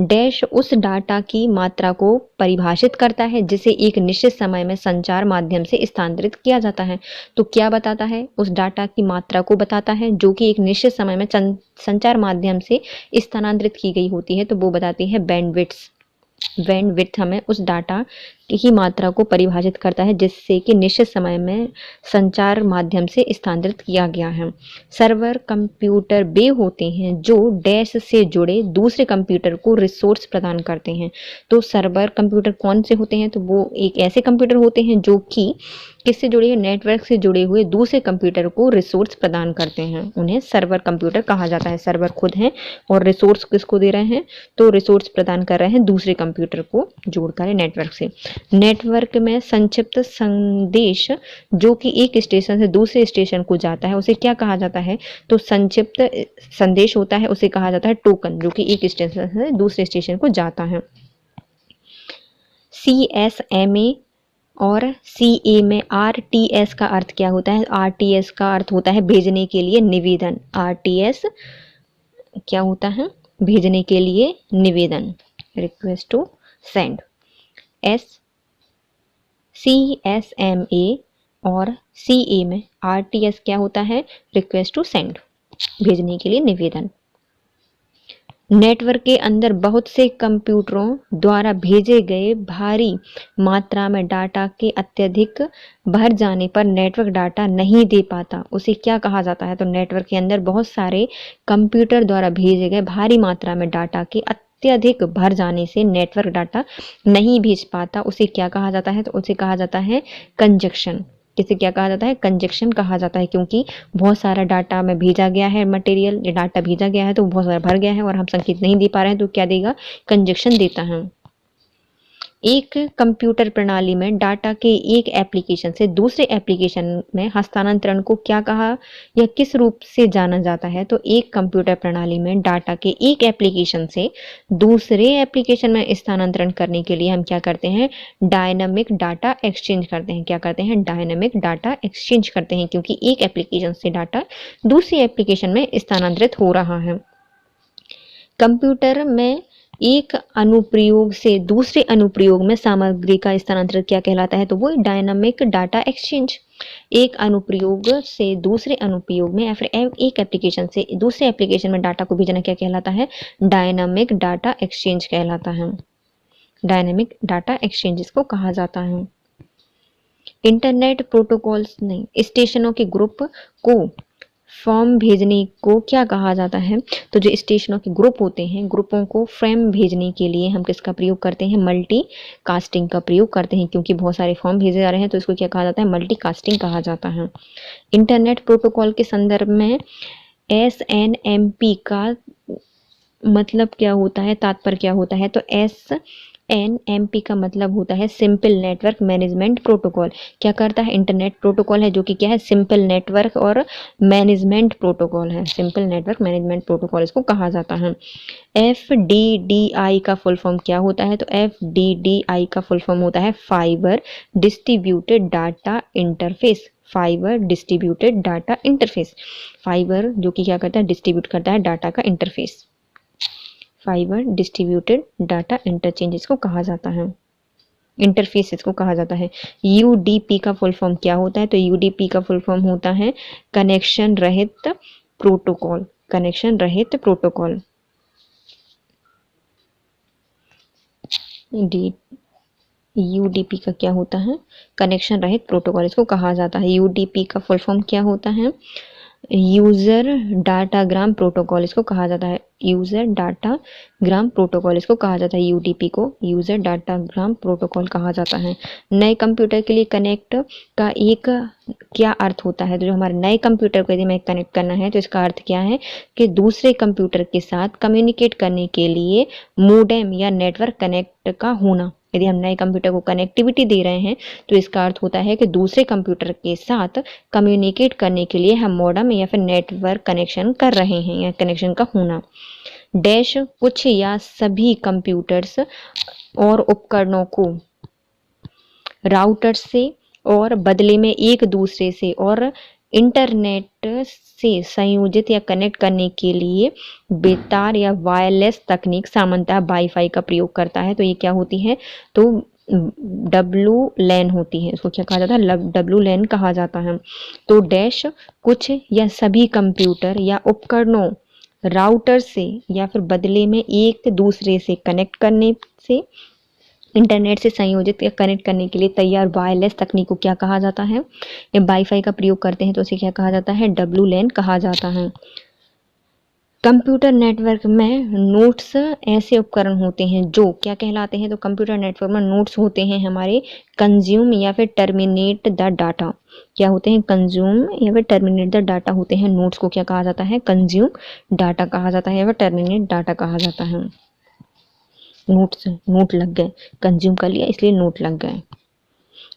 डैश उस डाटा की मात्रा को परिभाषित करता है जिसे एक निश्चित समय में संचार माध्यम से स्थानांतरित किया जाता है। तो क्या बताता है? उस डाटा की मात्रा को बताता है जो कि एक निश्चित समय में संचार माध्यम से स्थानांतरित की गई होती है, तो वो बताती है बैंडविड्थ। बैंडविड्थ हमें उस डाटा की मात्रा को परिभाषित करता है जिससे कि निश्चित समय में संचार माध्यम से स्थानांतरित किया गया है। सर्वर कंप्यूटर वे होते हैं जो डैश से जुड़े दूसरे कंप्यूटर को रिसोर्स प्रदान करते हैं। तो सर्वर कंप्यूटर कौन से होते हैं? तो वो एक ऐसे कंप्यूटर होते हैं जो कि किससे जुड़े हैं? नेटवर्क से जुड़े हुए दूसरे कंप्यूटर को रिसोर्स प्रदान करते हैं, उन्हें सर्वर कंप्यूटर कहा जाता है। सर्वर खुद हैं और रिसोर्स किसको दे रहे हैं? तो रिसोर्स प्रदान कर रहे हैं दूसरे कंप्यूटर को जोड़कर नेटवर्क से। नेटवर्क में संक्षिप्त संदेश जो कि एक स्टेशन से दूसरे स्टेशन को जाता है उसे क्या कहा जाता है? तो संक्षिप्त संदेश होता है उसे कहा जाता है टोकन, जो कि एक स्टेशन से दूसरे स्टेशन को जाता है। CSMA और CA में RTS का अर्थ क्या होता है? RTS का अर्थ होता है भेजने के लिए निवेदन। RTS क्या होता है? भेजने के लिए निवेदन, रिक्वेस्ट टू सेंड। CSMA और CA में RTS क्या होता है? रिक्वेस्ट टू सेंड, भेजने के लिए निवेदन। नेटवर्क के अंदर बहुत से कंप्यूटरों द्वारा भेजे गए भारी मात्रा में डाटा के अत्यधिक भर जाने पर नेटवर्क डाटा नहीं दे पाता, उसे क्या कहा जाता है? तो नेटवर्क के अंदर बहुत सारे कंप्यूटर द्वारा भेजे गए भारी मात्रा में डाटा के अत्यधिक भर जाने से नेटवर्क डाटा नहीं भेज पाता, उसे क्या कहा जाता है? तो उसे कहा जाता है कंजक्शन। किसे क्या कहा जाता है? कंजक्शन कहा जाता है, क्योंकि बहुत सारा डाटा में भेजा गया है, मटेरियल डाटा भेजा गया है तो बहुत सारा भर गया है और हम संकेत नहीं दे पा रहे हैं, तो क्या देगा? कंजक्शन देता है। एक कंप्यूटर प्रणाली में डाटा के एक एप्लीकेशन से दूसरे एप्लीकेशन में हस्तांतरण को क्या कहा या किस रूप से जाना जाता है? तो एक कंप्यूटर प्रणाली में डाटा के एक एप्लीकेशन से दूसरे एप्लीकेशन में स्थानांतरण करने के लिए हम क्या करते हैं? डायनामिक डाटा एक्सचेंज करते हैं। क्या करते हैं? डायनामिक डाटा एक्सचेंज करते हैं, क्योंकि एक एप्लीकेशन से डाटा दूसरी एप्लीकेशन में स्थानांतरित हो रहा है। कंप्यूटर में एक अनुप्रयोग से दूसरे अनुप्रयोग में सामग्री का स्थानांतरण क्या कहलाता है? तो वो डायनामिक डाटा एक्सचेंज। एक अनुप्रयोग से दूसरे अनुप्रयोग में या फिर एक एप्लीकेशन से दूसरे एप्लीकेशन में डाटा को भेजना क्या कहलाता है? डायनामिक डाटा एक्सचेंज कहलाता है। डायनामिक डाटा एक्सचेंज इसको कहा जाता है। इंटरनेट प्रोटोकॉल्स नहीं, स्टेशनों के ग्रुप को फॉर्म भेजने को क्या कहा जाता है? तो जो स्टेशनों के ग्रुप होते हैं, ग्रुपों को फ्रेम भेजने के लिए हम किसका प्रयोग करते हैं? मल्टी कास्टिंग का प्रयोग करते हैं, क्योंकि बहुत सारे फॉर्म भेजे जा रहे हैं तो इसको क्या कहा जाता है? मल्टी कास्टिंग कहा जाता है। इंटरनेट प्रोटोकॉल के संदर्भ में SNMP का मतलब क्या होता है? तात्पर्य क्या होता है? तो SNMP का मतलब होता है सिंपल नेटवर्क मैनेजमेंट प्रोटोकॉल। क्या करता है? इंटरनेट प्रोटोकॉल है जो कि क्या है? सिंपल नेटवर्क और मैनेजमेंट प्रोटोकॉल है। सिंपल नेटवर्क मैनेजमेंट प्रोटोकॉल इसको कहा जाता है। FDDI का फुल फॉर्म क्या होता है? तो FDDI का फुल फॉर्म होता है fibre distributed data interface. Fibre distributed data interface. Fibre जो कि क्या करता है? डिस्ट्रीब्यूट करता है डाटा का interface. Fibre distributed data interchange इसको कहा जाता है, इंटरफेस इसको कहा जाता है। UDP का फुल फॉर्म क्या होता है? तो UDP का फुल फॉर्म होता है कनेक्शन रहित प्रोटोकॉल। कनेक्शन रहित प्रोटोकॉल। UDP का क्या होता है? कनेक्शन रहित प्रोटोकॉल इसको कहा जाता है। UDP का फुल फॉर्म क्या होता है? यूजर डाटाग्राम प्रोटोकॉल इसको कहा जाता है। यूजर डाटाग्राम प्रोटोकॉल इसको कहा जाता है। यूडीपी को यूजर डाटाग्राम प्रोटोकॉल कहा जाता है। नए कंप्यूटर के लिए कनेक्ट का एक क्या अर्थ होता है? तो जो हमारे नए कंप्यूटर को यदि हमें कनेक्ट करना है तो इसका अर्थ क्या है कि दूसरे कंप्यूटर के साथ कम्युनिकेट करने के लिए मोडेम या नेटवर्क कनेक्ट का होना। यदि हम नए कंप्यूटर को कनेक्टिविटी दे रहे हैं तो इसका अर्थ होता है कि दूसरे कंप्यूटर के साथ कम्युनिकेट करने के लिए हम मॉडेम या फिर नेटवर्क कनेक्शन कर रहे हैं या कनेक्शन का होना। डैश कुछ या सभी कंप्यूटर्स और उपकरणों को राउटर से और बदले में एक दूसरे से और इंटरनेट से संयोजित या कनेक्ट करने के लिए बेतार या वायरलेस तकनीक सामान्यतः वाईफाई का प्रयोग करता है। तो ये क्या होती है? तो डब्लू लैन होती है। इसको क्या कहा जाता है? डब्लू लैन कहा जाता है। तो डैश कुछ या सभी कंप्यूटर या उपकरणों राउटर से या फिर बदले में एक दूसरे से कनेक्ट करने से इंटरनेट से संयोजित या कनेक्ट करने के लिए तैयार वायरलेस तकनीक को क्या कहा जाता है? या वाईफाई का प्रयोग करते हैं तो उसे क्या कहा जाता है? डब्लू लैन कहा जाता है। कंप्यूटर नेटवर्क में नोड्स ऐसे उपकरण होते हैं जो क्या कहलाते हैं? तो कंप्यूटर नेटवर्क में नोड्स होते हैं हमारे कंज्यूम या फिर टर्मिनेट द डाटा। क्या होते हैं? कंज्यूम या फिर टर्मिनेट द डाटा होते हैं। नोड्स को क्या कहा जाता है? कंज्यूम डाटा कहा जाता है या फिर टर्मिनेट डाटा कहा जाता है। नोट लग गए, कंज्यूम कर लिया इसलिए नोट लग गए।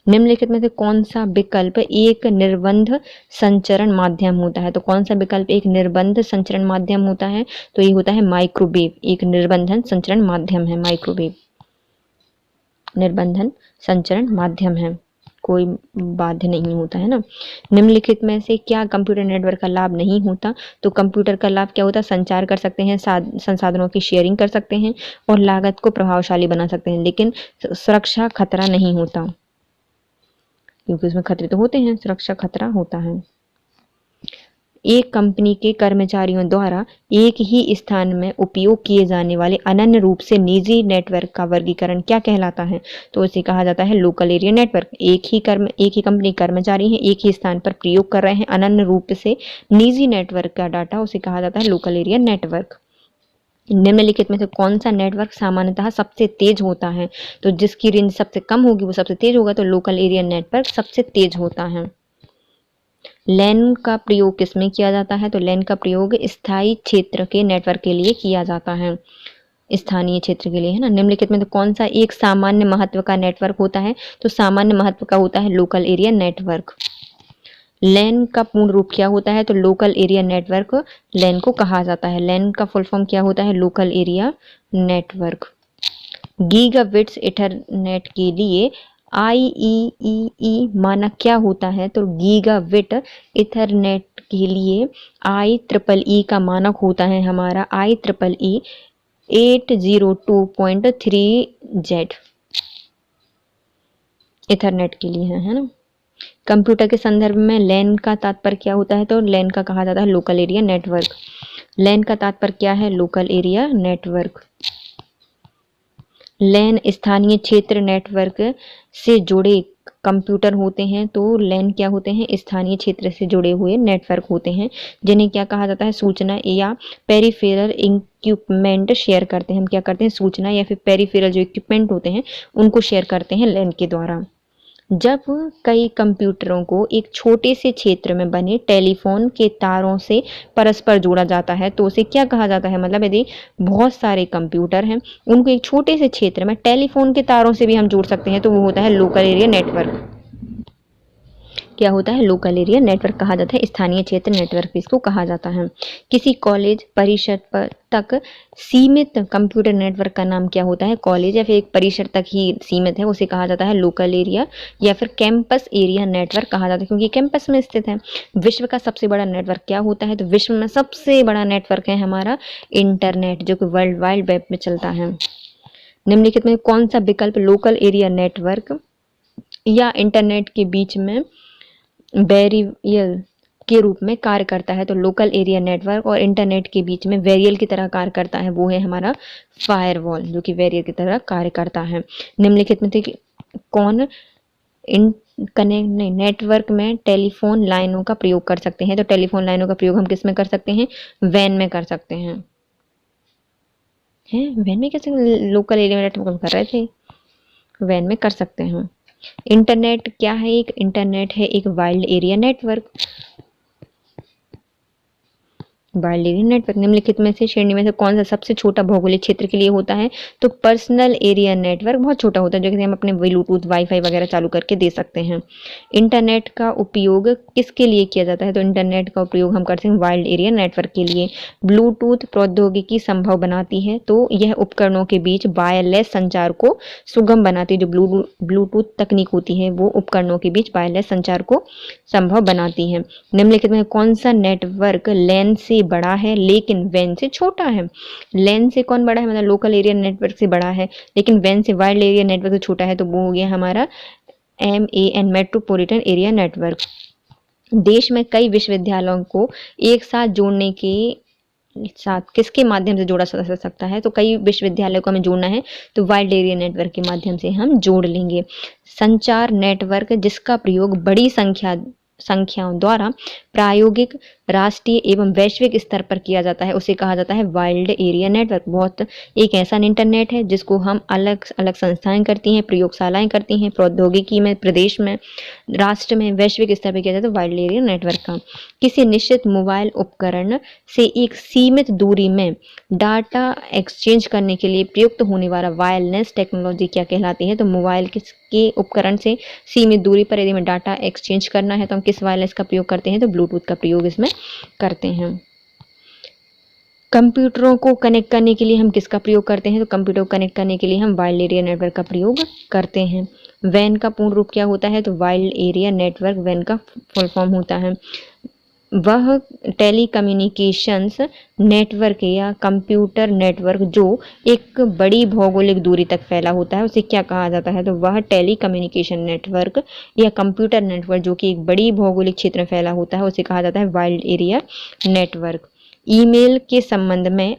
निम्नलिखित में से कौन सा विकल्प एक निर्बंध संचरण माध्यम होता है? तो कौन सा विकल्प एक निर्बंध संचरण माध्यम होता है? तो ये होता है माइक्रोवेव। एक निर्बंधन संचरण माध्यम है माइक्रोवेव। निर्बंधन संचरण माध्यम है, कोई बाध्य नहीं होता है ना। निम्नलिखित में से क्या कंप्यूटर नेटवर्क का लाभ नहीं होता? तो कंप्यूटर का लाभ क्या होता है? संचार कर सकते हैं, संसाधनों की शेयरिंग कर सकते हैं और लागत को प्रभावशाली बना सकते हैं, लेकिन सुरक्षा खतरा नहीं होता, क्योंकि उसमें खतरे तो होते हैं, सुरक्षा खतरा होता है। एक कंपनी के कर्मचारियों द्वारा एक ही स्थान में उपयोग किए जाने वाले अनन्य रूप से निजी नेटवर्क का वर्गीकरण क्या कहलाता है? तो इसे कहा जाता है लोकल एरिया नेटवर्क। एक ही कंपनी कर्मचारी हैं, एक ही स्थान पर प्रयोग कर रहे हैं अनन्य रूप से निजी नेटवर्क का डाटा, उसे कहा जाता है लोकल एरिया नेटवर्क। निम्नलिखित में से कौन सा नेटवर्क सामान्यतः सबसे तेज होता है? तो जिसकी रेंज सबसे कम होगी वो सबसे तेज होगा, तो लोकल एरिया नेटवर्क सबसे तेज होता है। लैन का प्रयोग किसमें किया जाता है? तो लैन का प्रयोग स्थायी क्षेत्र के नेटवर्क के लिए किया जाता है, स्थानीय क्षेत्र के लिए, है ना। निम्नलिखित में तो कौन सा एक सामान्य महत्व का नेटवर्क होता है? तो सामान्य महत्व का होता है लोकल एरिया नेटवर्क। लैन का पूर्ण रूप क्या होता है? तो लोकल एरिया नेटवर्क लैन को कहा जाता है। लैन का फुल फॉर्म क्या होता है? Local area network. Gigabits Ethernet के लिए IEEE मानक क्या होता है? तो गीगाबिट ईथरनेट के लिए IEEE का मानक होता है हमारा IEEE 802.3Z ईथरनेट के लिए है ना। कंप्यूटर के संदर्भ में लैन का तात्पर्य क्या होता है? तो लैन का कहा जाता है लोकल एरिया नेटवर्क। लैन का तात्पर्य क्या है? Local area network. लैन स्थानीय क्षेत्र नेटवर्क से जुड़े कंप्यूटर होते हैं। तो लैन क्या होते हैं? स्थानीय क्षेत्र से जुड़े हुए नेटवर्क होते हैं, जिन्हें क्या कहा जाता है? सूचना या पेरिफेरल इक्विपमेंट शेयर करते हैं। हम क्या करते हैं? सूचना या फिर पेरिफेरल जो इक्विपमेंट होते हैं उनको शेयर करते हैं लैन के द्वारा। जब कई कंप्यूटरों को एक छोटे से क्षेत्र में बने टेलीफोन के तारों से परस्पर जोड़ा जाता है तो उसे क्या कहा जाता है? मतलब यदि बहुत सारे कंप्यूटर हैं उनको एक छोटे से क्षेत्र में टेलीफोन के तारों से भी हम जोड़ सकते हैं तो वो होता है लोकल एरिया नेटवर्क। क्या होता है? लोकल एरिया नेटवर्क कहा जाता है, स्थानीय क्षेत्र नेटवर्क इसको कहा जाता है। किसी कॉलेज परिसर तक सीमित कंप्यूटर नेटवर्क का नाम क्या होता है? कॉलेज या फिर एक परिसर तक ही सीमित है उसे कहा जाता है लोकल एरिया या फिर कैंपस एरिया नेटवर्क कहा जाता है, क्योंकि कैंपस में स्थित है। विश्व का सबसे बड़ा नेटवर्क क्या होता है? तो विश्व में सबसे बड़ा नेटवर्क है हमारा इंटरनेट, जो कि वर्ल्ड वाइड वेब में चलता है। निम्नलिखित में कौन सा विकल्प लोकल एरिया नेटवर्क या इंटरनेट के बीच में बैरियर के रूप में कार्य करता है? तो लोकल एरिया नेटवर्क और इंटरनेट के बीच में बैरियर की तरह कार्य करता है, वो है हमारा फायरवॉल, जो कि बैरियर की तरह कार्य करता है। निम्नलिखित में से कौन नेटवर्क में टेलीफोन लाइनों का प्रयोग कर सकते हैं। तो टेलीफोन लाइनों का प्रयोग हम किस में कर सकते हैं? वैन में कर सकते हैं। वैन में कैसे? लोकल एरिया में नेटवर्क कर रहे थे, वैन में कर सकते हैं। इंटरनेट क्या है? इंटरनेट है एक wild area network. Wild area network निम्नलिखित में से श्रेणी में से कौन सा सबसे छोटा भौगोलिक क्षेत्र के लिए होता है? तो पर्सनल एरिया नेटवर्क बहुत छोटा होता है, जो कि हम अपने ब्लूटूथ वाईफाई वगैरह चालू करके दे सकते हैं। इंटरनेट का उपयोग किसके लिए किया जाता है? तो इंटरनेट का उपयोग हम करते हैं वाइल्ड एरिया नेटवर्क के लिए। ब्लूटूथ प्रौद्योगिकी संभव बनाती है, तो यह उपकरणों के बीच वायरलेस संचार को सुगम बनाती है। जो ब्लूटूथ तकनीक होती है वो उपकरणों के बीच वायरलेस संचार को संभव बनाती है। निम्नलिखित में कौन सा नेटवर्क लैन से बड़ा है लेकिन वैन से छोटा है? लैन से कौन बड़ा है? मतलब लोकल एरिया नेटवर्क से बड़ा है, लेकिन वैन से वाइल्ड एरिया नेटवर्क से छोटा है, तो वो हो गया हमारा MAN मेट्रोपॉलिटन एरिया नेटवर्क। देश में कई विश्वविद्यालयों को एक साथ जोड़ने के साथ किसके माध्यम से जोड़ा जा सकता है? तो कई विश्वविद्यालयों को हमें जोड़ना है तो वाइल्ड एरिया नेटवर्क के माध्यम से हम जोड़ लेंगे। संचार नेटवर्क जिसका प्रयोग बड़ी संख्याओं द्वारा प्रायोगिक, राष्ट्रीय एवं वैश्विक स्तर पर किया जाता है, उसे कहा जाता है वाइल्ड एरिया नेटवर्क। बहुत एक ऐसा इंटरनेट है जिसको हम अलग अलग संस्थाएं करती हैं, प्रयोगशालाएं करती हैं, प्रौद्योगिकी में, प्रदेश में, राष्ट्र में, वैश्विक स्तर पर किया जाता है वाइल्ड एरिया नेटवर्क का। किसी निश्चित मोबाइल उपकरण से एक सीमित दूरी में डाटा एक्सचेंज करने के लिए प्रयुक्त होने वाला वायरलेस टेक्नोलॉजी क्या कहलाती है? तो मोबाइल के उपकरण से सीमित दूरी पर यदि हमें डाटा एक्सचेंज करना है तो हम किस वायरलेस का प्रयोग करते हैं? तो ब्लूटूथ का प्रयोग इसमें करते हैं। कंप्यूटरों को कनेक्ट करने के लिए हम किसका प्रयोग करते हैं? तो कंप्यूटर को कनेक्ट करने के लिए हम वाइल्ड एरिया नेटवर्क का प्रयोग करते हैं। वैन का पूर्ण रूप क्या होता है? तो वाइल्ड एरिया नेटवर्क वैन का फुल फॉर्म होता है। वह टेलीकम्युनिकेशंस नेटवर्क या कंप्यूटर नेटवर्क जो एक बड़ी भौगोलिक दूरी तक फैला होता है, उसे क्या कहा जाता है? तो वह टेलीकम्युनिकेशन नेटवर्क या कंप्यूटर नेटवर्क जो कि एक बड़ी भौगोलिक क्षेत्र में फैला होता है, उसे कहा जाता है वाइल्ड एरिया नेटवर्क। ईमेल के संबंध में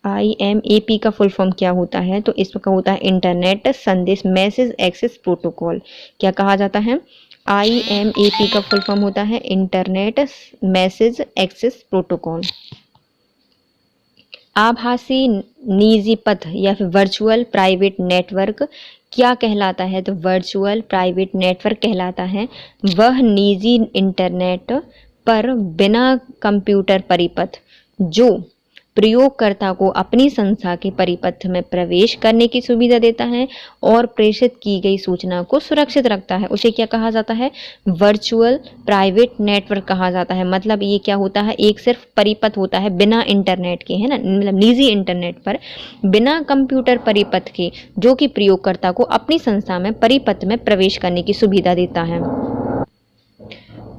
IMAP का फुल फॉर्म क्या होता है? तो इसका होता है इंटरनेट संदेश मैसेज एक्सेस प्रोटोकॉल। क्या कहा जाता है? IMAP का फुल फॉर्म होता है इंटरनेट मैसेज एक्सेस प्रोटोकॉल। आभासी निजी पथ या फिर वर्चुअल प्राइवेट नेटवर्क क्या कहलाता है? तो वर्चुअल प्राइवेट नेटवर्क कहलाता है वह निजी इंटरनेट पर बिना कंप्यूटर परिपथ जो प्रयोगकर्ता को अपनी संस्था के परिपथ में प्रवेश करने की सुविधा देता है और प्रेषित की गई सूचना को सुरक्षित रखता है, उसे क्या कहा जाता है? वर्चुअल प्राइवेट नेटवर्क कहा जाता है। मतलब ये क्या होता है? एक सिर्फ परिपथ होता है बिना इंटरनेट के, है ना, मतलब निजी इंटरनेट पर बिना कंप्यूटर परिपथ के, जो कि प्रयोगकर्ता को अपनी संस्था में परिपथ में प्रवेश करने की सुविधा देता है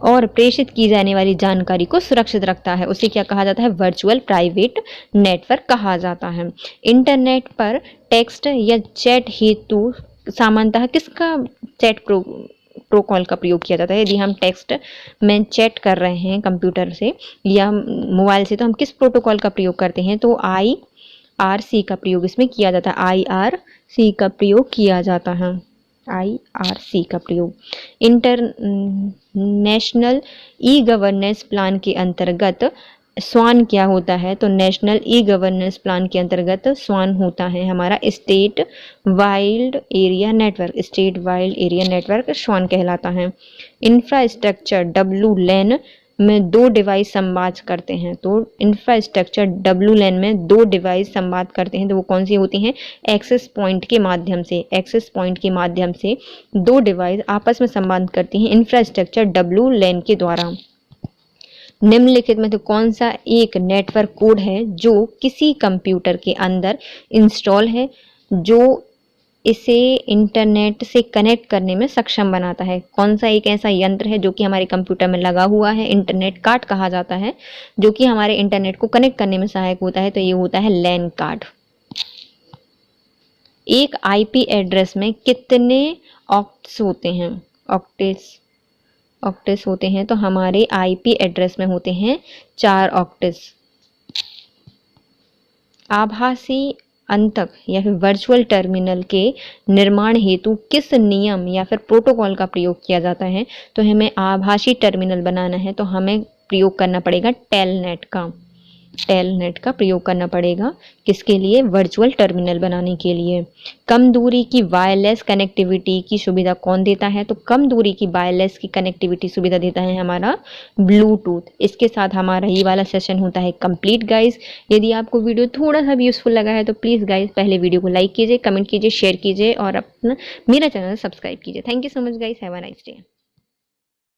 और प्रेषित की जाने वाली जानकारी को सुरक्षित रखता है, उसे क्या कहा जाता है? वर्चुअल प्राइवेट नेटवर्क कहा जाता है। इंटरनेट पर टेक्स्ट या चैट हेतु सामान्यतः किसका चैट प्रोटोकॉल का प्रयोग किया जाता है? यदि हम टेक्स्ट में चैट कर रहे हैं कंप्यूटर से या मोबाइल से तो हम किस प्रोटोकॉल का प्रयोग करते हैं? तो IRC का प्रयोग इसमें किया जाता है। IRC का प्रयोग किया जाता है। IRC का प्रयोग। इंटरनेशनल ई गवर्नेंस प्लान के अंतर्गत स्वान क्या होता है? तो नेशनल ई गवर्नेंस प्लान के अंतर्गत स्वान होता है हमारा state wide area network. State wide area network स्वान कहलाता है। इंफ्रास्ट्रक्चर WLAN में 2 डिवाइस संवाद करते हैं, तो इंफ्रास्ट्रक्चर WLAN में 2 डिवाइस संवाद करते हैं, तो वो कौन सी होती हैं? एक्सेस पॉइंट के माध्यम से। एक्सेस पॉइंट के माध्यम से 2 डिवाइस आपस में संवाद करती हैं इंफ्रास्ट्रक्चर WLAN के द्वारा। निम्नलिखित में तो कौन सा एक नेटवर्क कोड है जो किसी कंप्यूटर के अंदर इंस्टॉल है, जो इसे इंटरनेट से कनेक्ट करने में सक्षम बनाता है? कौन सा एक ऐसा यंत्र है जो कि हमारे कंप्यूटर में लगा हुआ है? इंटरनेट कार्ड कहा जाता है, जो कि हमारे इंटरनेट को कनेक्ट करने में सहायक होता है, तो ये होता है LAN कार्ड। एक IP एड्रेस में कितने ऑक्ट्स होते हैं? ऑक्टेस होते हैं, तो हमारे IP एड्रेस में होते हैं 4 ऑक्टेस। आभासी अंतक या फिर वर्चुअल टर्मिनल के निर्माण हेतु किस नियम या फिर प्रोटोकॉल का प्रयोग किया जाता है? तो हमें आभासी टर्मिनल बनाना है तो हमें प्रयोग करना पड़ेगा टेलनेट का। टेलनेट का प्रयोग करना पड़ेगा किसके लिए? वर्चुअल टर्मिनल बनाने के लिए। कम दूरी की वायरलेस कनेक्टिविटी की सुविधा कौन देता है? तो कम दूरी की वायरलेस की कनेक्टिविटी सुविधा देता है हमारा ब्लूटूथ। इसके साथ हमारा ये वाला सेशन होता है कंप्लीट गाइज। यदि आपको वीडियो थोड़ा सा भी यूजफुल लगा है तो प्लीज़ गाइज पहले वीडियो को लाइक कीजिए, कमेंट कीजिए, शेयर कीजिए और अपना मेरा चैनल सब्सक्राइब कीजिए। Thank you so much guys, have a nice day.